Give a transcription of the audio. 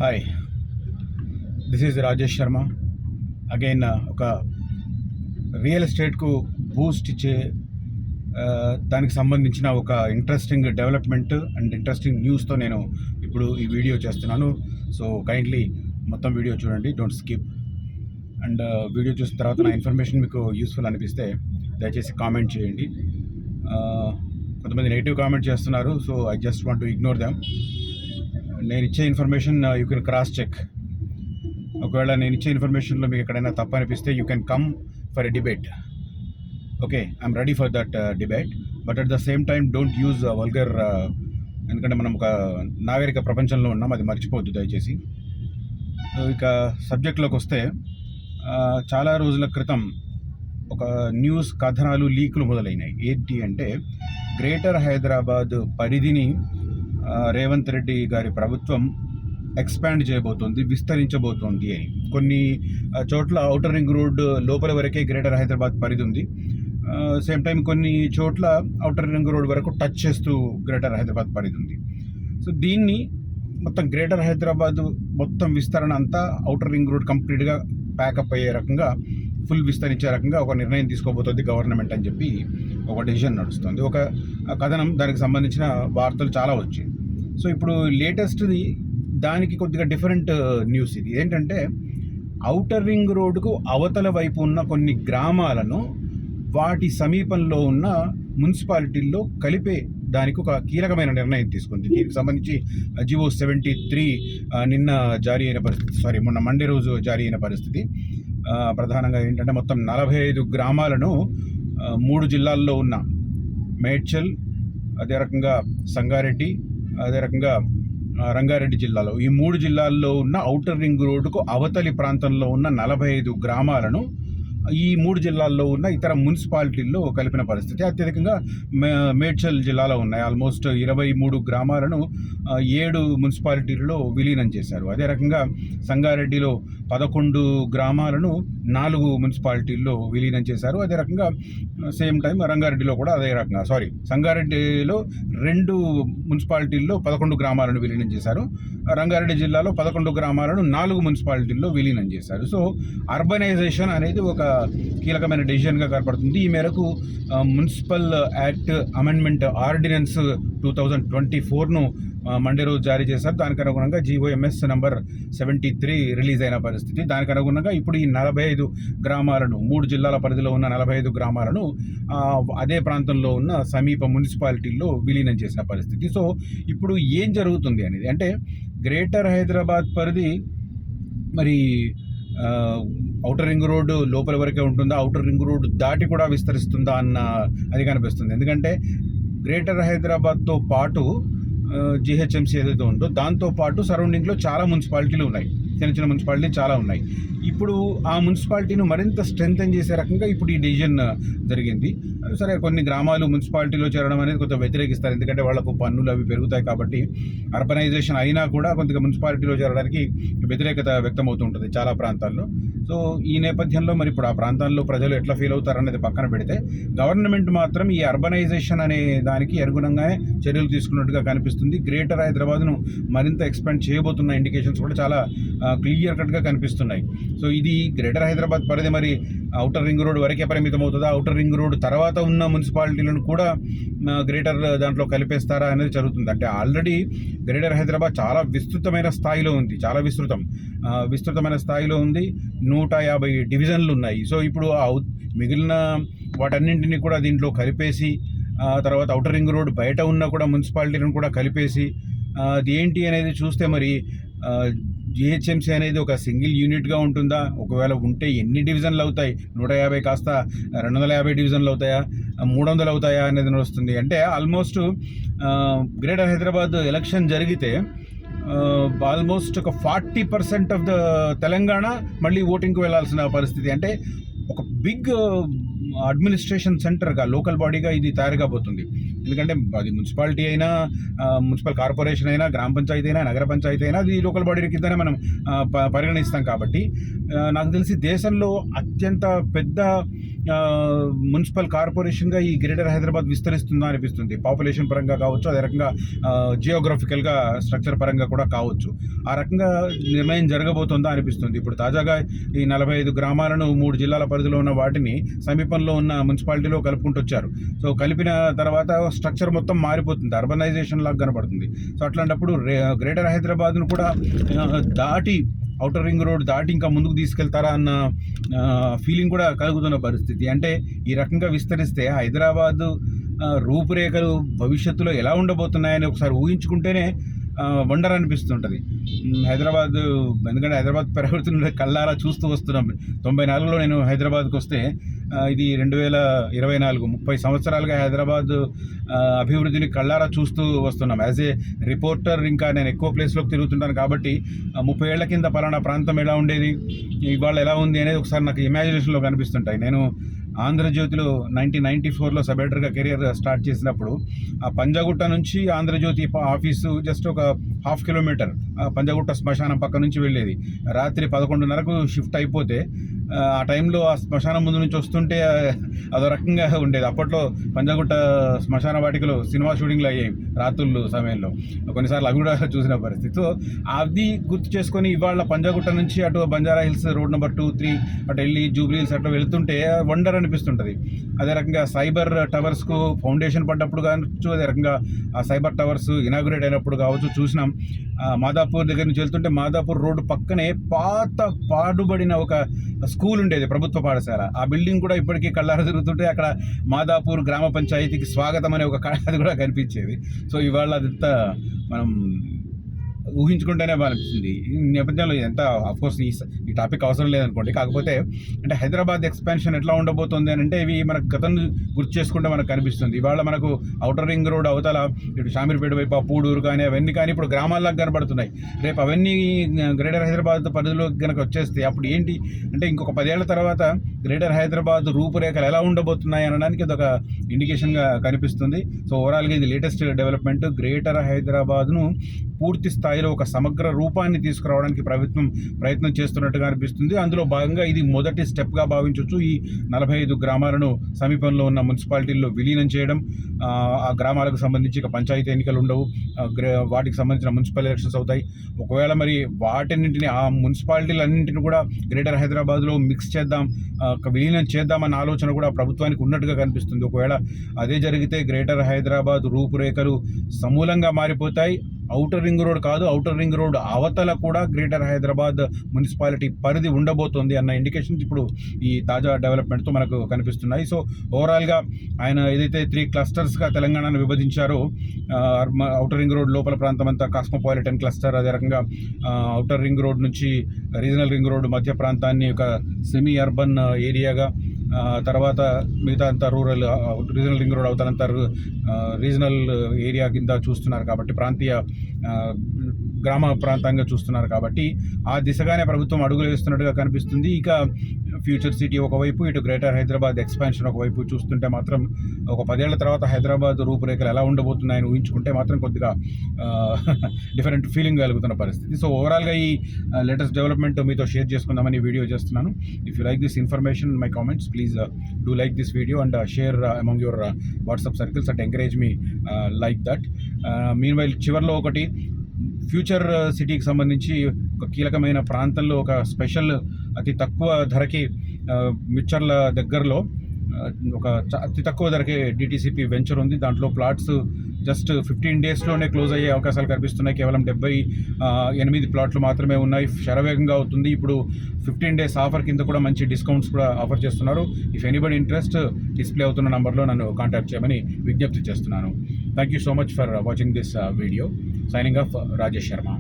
Hi, this is Rajesh Sharma. Again ఒక real ఎస్టేట్కు Boost ఇచ్చే దానికి సంబంధించిన ఒక ఇంట్రెస్టింగ్ డెవలప్మెంట్ అండ్ ఇంట్రెస్టింగ్ న్యూస్తో నేను ఇప్పుడు ఈ వీడియో చేస్తున్నాను. సో కైండ్లీ మొత్తం వీడియో చూడండి, డోంట్ స్కిప్. అండ్ వీడియో చూసిన తర్వాత నా ఇన్ఫర్మేషన్ మీకు యూస్ఫుల్ అనిపిస్తే దయచేసి కామెంట్ చేయండి. కొంతమంది నెగిటివ్ కామెంట్ చేస్తున్నారు, so I just want to ignore them. నేను ఇచ్చే information you can cross check. ఒకవేళ నేను ఇచ్చే ఇన్ఫర్మేషన్లో మీకు ఎక్కడైనా తప్పు అనిపిస్తే you can come for a debate. Okay, I'm ready for that debate, but at the same time don't use vulgar. ఎందుకంటే మనం ఒక నాగరిక ప్రపంచంలో ఉన్నాం, అది మర్చిపోవద్దు దయచేసి. ఇక సబ్జెక్ట్లోకి వస్తే, చాలా రోజుల క్రితం ఒక న్యూస్ కథనాలు లీకులు మొదలైనాయి. ఏంటి అంటే, గ్రేటర్ హైదరాబాద్ పరిధిని రేవంత్ రెడ్డి గారి ప్రభుత్వం ఎక్స్పాండ్ చేయబోతోంది, విస్తరించబోతోంది అని. కొన్ని చోట్ల ఔటర్ రింగ్ రోడ్ లోపల వరకే గ్రేటర్ హైదరాబాద్ పరిధి ఉంది. సేమ్ టైం కొన్ని చోట్ల ఔటర్ రింగ్ రోడ్ వరకు టచ్ చేస్తూ గ్రేటర్ హైదరాబాద్ పరిధి ఉంది. సో దీన్ని మొత్తం గ్రేటర్ హైదరాబాద్ మొత్తం విస్తరణ అంతా ఔటర్ రింగ్ రోడ్ కంప్లీట్గా ప్యాకప్ అయ్యే రకంగా, ఫుల్ విస్తరించే రకంగా ఒక నిర్ణయం తీసుకోబోతుంది గవర్నమెంట్ అని చెప్పి ఒక డెసిషన్ నడుస్తుంది. ఒక కథనం, దానికి సంబంధించిన వార్తలు చాలా వచ్చాయి. సో ఇప్పుడు లేటెస్ట్ది దానికి కొద్దిగా డిఫరెంట్ న్యూస్. ఇది ఏంటంటే, ఔటర్ రింగ్ రోడ్డుకు అవతల వైపు ఉన్న కొన్ని గ్రామాలను వాటి సమీపంలో ఉన్న మున్సిపాలిటీల్లో కలిపే దానికి ఒక కీలకమైన నిర్ణయం తీసుకుంది. దీనికి సంబంధించి జివో 73 నిన్న జారీ అయిన పరిస్థితి, మొన్న మండే రోజు జారీ అయిన పరిస్థితి. ప్రధానంగా ఏంటంటే, మొత్తం 45 గ్రామాలను 3 జిల్లాల్లో ఉన్న మేడ్చల్, అదే రకంగా సంగారెడ్డి, అదే రకంగా రంగారెడ్డి జిల్లాలో, ఈ 3 జిల్లాల్లో ఉన్న ఔటర్ రింగ్ రోడ్డుకు అవతలి ప్రాంతంలో ఉన్న 45 గ్రామాలను ఈ 3 జిల్లాల్లో ఉన్న ఇతర మున్సిపాలిటీల్లో కలిపిన పరిస్థితి. అత్యధికంగా మేడ్చల్ జిల్లాలో ఉన్నాయి. ఆల్మోస్ట్ 23 గ్రామాలను 7 మున్సిపాలిటీల్లో విలీనం చేశారు. అదే రకంగా సంగారెడ్డిలో 11 గ్రామాలను 4 మున్సిపాలిటీల్లో విలీనం చేశారు. అదే రకంగా సేమ్ టైం రంగారెడ్డిలో కూడా అదే రకంగా, సంగారెడ్డిలో 2 మున్సిపాలిటీల్లో 11 గ్రామాలను విలీనం చేశారు. రంగారెడ్డి జిల్లాలో 11 గ్రామాలను 4 మున్సిపాలిటీల్లో విలీనం చేశారు. సో అర్బనైజేషన్ అనేది ఒక కీలకమైన డెసిషన్గా కనపడుతుంది. ఈ మేరకు మున్సిపల్ యాక్ట్ అమెండ్మెంట్ ఆర్డినెన్స్ 2024ను మండే రోజు జారీ చేశారు. దానికి అనుగుణంగా జీఓఎంఎస్ నంబర్ 73 రిలీజ్ అయిన పరిస్థితి. దానికి అనుగుణంగా ఇప్పుడు ఈ 45 గ్రామాలను, 3 జిల్లాల పరిధిలో ఉన్న 45 గ్రామాలను అదే ప్రాంతంలో ఉన్న సమీప మున్సిపాలిటీల్లో విలీనం చేసిన పరిస్థితి. సో ఇప్పుడు ఏం జరుగుతుంది అనేది అంటే, గ్రేటర్ హైదరాబాద్ పరిధి మరి ఔటర్ రింగ్ రోడ్డు లోపల వరకే ఉంటుందా, ఔటర్ రింగ్ రోడ్డు దాటి కూడా విస్తరిస్తుందా అన్న అది కనిపిస్తుంది. ఎందుకంటే గ్రేటర్ హైదరాబాద్తో పాటు జిహెచ్ఎంసీ ఏదైతే ఉందో దాంతోపాటు సరౌండింగ్లో చాలా మున్సిపాలిటీలు ఉన్నాయి, చిన్న చిన్న మున్సిపాలిటీ చాలా ఉన్నాయి. ఇప్పుడు ఆ మున్సిపాలిటీను మరింత స్ట్రెంగ్తెన్ చేసే రకంగా ఇప్పుడు ఈ డిసిజన్ జరిగింది. సరే, కొన్ని గ్రామాలు మున్సిపాలిటీలో చేరడం అనేది కొంత వ్యతిరేకిస్తారు, ఎందుకంటే వాళ్లకు పన్నులు అవి పెరుగుతాయి కాబట్టి. అర్బనైజేషన్ అయినా కూడా కొద్దిగా మున్సిపాలిటీలో చేరడానికి వ్యతిరేకత వ్యక్తమవుతుంటుంది చాలా ప్రాంతాల్లో. సో ఈ నేపథ్యంలో మరి ఇప్పుడు ఆ ప్రాంతాల్లో ప్రజలు ఎట్లా ఫీల్ అవుతారనేది పక్కన పెడితే, గవర్నమెంట్ మాత్రం ఈ అర్బనైజేషన్ అనే దానికి అనుగుణంగానే చర్యలు తీసుకున్నట్టుగా కనిపిస్తుంది. గ్రేటర్ హైదరాబాద్ను మరింత ఎక్స్పాండ్ చేయబోతున్న ఇండికేషన్స్ కూడా చాలా క్లియర్ కట్గా కనిపిస్తున్నాయి. సో ఇది గ్రేటర్ హైదరాబాద్ పరిధి మరి ఔటర్ రింగ్ రోడ్ వరకే పరిమితం అవుతుందా, ఔటర్ రింగ్ రోడ్ తర్వాత ఉన్న మున్సిపాలిటీలను కూడా గ్రేటర్ దాంట్లో కలిపేస్తారా అనేది జరుగుతుంది. అంటే ఆల్రెడీ గ్రేటర్ హైదరాబాద్ చాలా విస్తృతమైన స్థాయిలో ఉంది, చాలా విస్తృతమైన స్థాయిలో ఉంది. 150 డివిజన్లు ఉన్నాయి. సో ఇప్పుడు మిగిలిన వాటన్నింటినీ కూడా దీంట్లో కలిపేసి, తర్వాత ఔటర్ రింగ్ రోడ్ బయట ఉన్న కూడా మున్సిపాలిటీలను కూడా కలిపేసి, అది ఏంటి అనేది చూస్తే మరి జిహెచ్ఎంసీ అనేది ఒక సింగిల్ యూనిట్గా ఉంటుందా, ఒకవేళ ఉంటే ఎన్ని డివిజన్లు అవుతాయి, 150 కాస్త 250 డివిజన్లు అవుతాయా, 300 అవుతాయా అనేది వస్తుంది. అంటే ఆల్మోస్ట్ గ్రేటర్ హైదరాబాద్ ఎలక్షన్ జరిగితే ఆల్మోస్ట్ ఒక 40% ఆఫ్ ద తెలంగాణ మళ్ళీ ఓటింగ్కి వెళ్లాల్సిన పరిస్థితి. అంటే ఒక బిగ్ అడ్మినిస్ట్రేషన్ సెంటర్గా, లోకల్ బాడీగా ఇది తయారు కాబోతుంది. ఎందుకంటే అది మున్సిపాలిటీ అయినా, మున్సిపల్ కార్పొరేషన్ అయినా, గ్రామ పంచాయతీ అయినా, నగర పంచాయతీ అయినా అది లోకల్ బాడీ కిందనే మనం పరిగణిస్తాం. కాబట్టి నాకు తెలిసి దేశంలో అత్యంత పెద్ద మున్సిపల్ కార్పొరేషన్గా ఈ గ్రేటర్ హైదరాబాద్ విస్తరిస్తుందా అనిపిస్తుంది. పాపులేషన్ పరంగా కావచ్చు, అదే రకంగా జియోగ్రఫికల్గా స్ట్రక్చర్ పరంగా కూడా కావచ్చు. ఆ రకంగా నిర్ణయం జరగబోతుందా అనిపిస్తుంది. ఇప్పుడు తాజాగా ఈ 45 గ్రామాలను 3 జిల్లాల పరిధిలో ఉన్న వాటిని సమీపంలో ఉన్న మున్సిపాలిటీలో కలుపుకుంటూ వచ్చారు. సో కలిపిన తర్వాత స్ట్రక్చర్ మొత్తం మారిపోతుంది, అర్బనైజేషన్ లాగా కనపడుతుంది. సో అట్లాంటప్పుడు గ్రేటర్ హైదరాబాద్ను కూడా దాటి, ఔటర్ రింగ్ రోడ్ దాటి ఇంకా ముందుకు తీసుకెళ్తారా అన్న ఫీలింగ్ కూడా కలుగుతున్న పరిస్థితి. అంటే ఈ రకంగా విస్తరిస్తే హైదరాబాదు రూపురేఖలు భవిష్యత్తులో ఎలా ఉండబోతున్నాయని ఒకసారి ఊహించుకుంటేనే వండర్ అనిపిస్తుంటుంది. హైదరాబాద్, ఎందుకంటే హైదరాబాద్ పెరుగుతున్న కళ్ళారా చూస్తూ వస్తున్నాం. 94లో నేను హైదరాబాద్కి వస్తే ఇది 2024, 30 సంవత్సరాలుగా హైదరాబాద్ అభివృద్ధిని కళ్ళారా చూస్తూ వస్తున్నాం. యాజ్ ఏ రిపోర్టర్ ఇంకా నేను ఎక్కువ ప్లేస్లోకి తిరుగుతుంటాను కాబట్టి 30 ఏళ్ల కింద పలానా ప్రాంతం ఎలా ఉండేది, ఇవాళ ఎలా ఉంది అనేది ఒకసారి నాకు ఇమాజినేషన్లో కనిపిస్తుంటాయి. నేను ఆంధ్రజ్యోతిలో 1994లో సబ్ ఎడిటర్గా కెరియర్ స్టార్ట్ చేసినప్పుడు ఆ పంజాగుట్ట నుంచి ఆంధ్రజ్యోతి ఆఫీసు జస్ట్ ఒక 1/2 కిలోమీటర్ పంజాగుట్ట శ్మశానం పక్క నుంచి వెళ్ళేది. రాత్రి 11:30కు షిఫ్ట్ అయిపోతే ఆ టైంలో ఆ శ్మశానం ముందు నుంచి వస్తుంటే అదో రకంగా ఉండేది. అప్పట్లో పంజాగుట్ట శ్మశాన వాటికలో సినిమా షూటింగ్లు అయ్యాయి రాత్రులు సమయంలో, కొన్నిసార్లు అవి కూడా చూసిన పరిస్థితి. సో అది గుర్తు చేసుకొని ఇవాళ పంజాగుట్ట నుంచి అటు బంజారా హిల్స్ రోడ్ నెంబర్ 2, 3 అటు వెళ్ళి జూబ్లీ హిల్స్ అట్లా వెళ్తుంటే వండర్ అనిపిస్తుంటుంది. అదే రకంగా సైబర్ టవర్స్కు ఫౌండేషన్ పడ్డప్పుడు కావచ్చు, అదే రకంగా ఆ సైబర్ టవర్స్ ఇనాగ్రేట్ అయినప్పుడు కావచ్చు చూసినాం. మాదాపూర్ దగ్గర నుంచి వెళ్తుంటే మాదాపూర్ రోడ్డు పక్కనే పాడుబడిన ఒక స్కూల్ ఉండేది, ప్రభుత్వ పాఠశాల. ఆ బిల్డింగ్ కూడా ఇప్పటికీ కళ్ళారా తిరుగుతుంటే అక్కడ మాదాపూర్ గ్రామ పంచాయతీకి స్వాగతం అనే ఒక అది కూడా కనిపించేది. సో ఇవాళ అదంతా మనం ఊహించుకుంటేనే బాగా అనిపిస్తుంది. ఈ నేపథ్యంలో ఎంత అఫ్కోర్స్ ఈ టాపిక్ అవసరం లేదనుకోండి, కాకపోతే అంటే హైదరాబాద్ ఎక్స్పాన్షన్ ఎట్లా ఉండబోతుంది అని అంటే ఇవి మనకు గతం గుర్తు చేసుకుంటే మనకు కనిపిస్తుంది. ఇవాళ మనకు ఔటర్ రింగ్ రోడ్ అవతల ఇటు షామీర్పేట వైపు పూడూరు కానీ అవన్నీ కానీ ఇప్పుడు గ్రామాల్లోకి కనబడుతున్నాయి. రేపు అవన్నీ గ్రేటర్ హైదరాబాద్ పరిధిలోకి కనుక వచ్చేస్తే అప్పుడు ఏంటి అంటే ఇంకొక 10 ఏళ్ల తర్వాత గ్రేటర్ హైదరాబాద్ రూపురేఖలు ఎలా ఉండబోతున్నాయి అనడానికి అదొక ఇండికేషన్గా కనిపిస్తుంది. సో ఓవరాల్గా ఇది లేటెస్ట్ డెవలప్మెంట్. గ్రేటర్ హైదరాబాద్ను పూర్తి స్థాయిలో ఒక సమగ్ర రూపాన్ని తీసుకురావడానికి ప్రభుత్వం ప్రయత్నం చేస్తున్నట్టుగా అనిపిస్తుంది. అందులో భాగంగా ఇది మొదటి స్టెప్గా భావించవచ్చు. ఈ 45 గ్రామాలను సమీపంలో ఉన్న మున్సిపాలిటీల్లో విలీనం చేయడం, ఆ గ్రామాలకు సంబంధించి ఇక పంచాయతీ ఎన్నికలు ఉండవు, వాటికి సంబంధించిన మున్సిపల్ ఎలక్షన్స్ అవుతాయి. ఒకవేళ మరి వాటన్నింటినీ ఆ మున్సిపాలిటీలన్నింటినీ కూడా గ్రేటర్ హైదరాబాద్లో మిక్స్ చేద్దాం, విలీనం చేద్దామన్న ఆలోచన కూడా ప్రభుత్వానికి ఉన్నట్టుగా కనిపిస్తుంది. ఒకవేళ అదే జరిగితే గ్రేటర్ హైదరాబాద్ రూపురేఖలు సమూలంగా మారిపోతాయి. ఔటర్ రింగ్ రోడ్ కాదు, ఔటర్ రింగ్ రోడ్ అవతల కూడా గ్రేటర్ హైదరాబాద్ మున్సిపాలిటీ పరిధి ఉండబోతోంది అన్న ఇండికేషన్స్ ఇప్పుడు ఈ తాజా డెవలప్మెంట్తో మనకు కనిపిస్తున్నాయి. సో ఓవరాల్గా ఆయన ఏదైతే 3 క్లస్టర్స్గా తెలంగాణను విభజించారో, ఔటర్ రింగ్ రోడ్ లోపల ప్రాంతం అంతా కాస్మోపాలిటన్ క్లస్టర్, అదే రకంగా ఔటర్ రింగ్ రోడ్ నుంచి రీజనల్ రింగ్ రోడ్ మధ్య ప్రాంతాన్ని ఒక సెమీ అర్బన్ ఏరియాగా, తర్వాత మిగతా అంతా రూరల్, రీజనల్ రింగ్ రోడ్ అవుతానంతా రీజనల్ ఏరియా కింద చూస్తున్నారు కాబట్టి, ప్రాంతీయ గ్రామ ప్రాంతంగా చూస్తున్నారు కాబట్టి ఆ దిశగానే ప్రభుత్వం అడుగులు వేస్తున్నట్టుగా కనిపిస్తుంది. ఇక ఫ్యూచర్ సిటీ ఒకవైపు, ఇటు గ్రేటర్ హైదరాబాద్ ఎక్స్పాన్షన్ ఒకవైపు చూస్తుంటే మాత్రం ఒక 10 ఏళ్ల తర్వాత హైదరాబాద్ రూపురేఖలు ఎలా ఉండబోతున్నాయని ఊహించుకుంటే మాత్రం కొద్దిగా డిఫరెంట్ ఫీలింగ్ కలుగుతున్న పరిస్థితి. సో ఓవరాల్గా ఈ లేటెస్ట్ డెవలప్మెంట్ మీతో షేర్ చేసుకుందామని వీడియో చేస్తున్నాను. If you like this information, my comments, please do like this video and share among your WhatsApp circles and encourage me like that. Meanwhile చివర్లో ఒకటి future సిటీకి సంబంధించి ఒక కీలకమైన ప్రాంతంలో ఒక స్పెషల్ అతి తక్కువ ధరకి మిచ్చర్ల దగ్గరలో ఒక అతి తక్కువ ధరకే డిటిసిపి వెంచర్ ఉంది. దాంట్లో ప్లాట్స్ జస్ట్ 15 డేస్లోనే క్లోజ్ అయ్యే అవకాశాలు కనిపిస్తున్నాయి. కేవలం 78 ప్లాట్లు మాత్రమే ఉన్నాయి. శరవేగంగా అవుతుంది. ఇప్పుడు 15 డేస్ ఆఫర్ కింద కూడా మంచి డిస్కౌంట్స్ కూడా ఆఫర్ చేస్తున్నారు. ఇఫ్ ఎనీబడి ఇంట్రెస్ట్, డిస్ప్లే అవుతున్న నంబర్లో నన్ను కాంటాక్ట్ చేయమని విజ్ఞప్తి చేస్తున్నాను. Thank you so much for watching this video. Signing off Rajesh Sharma.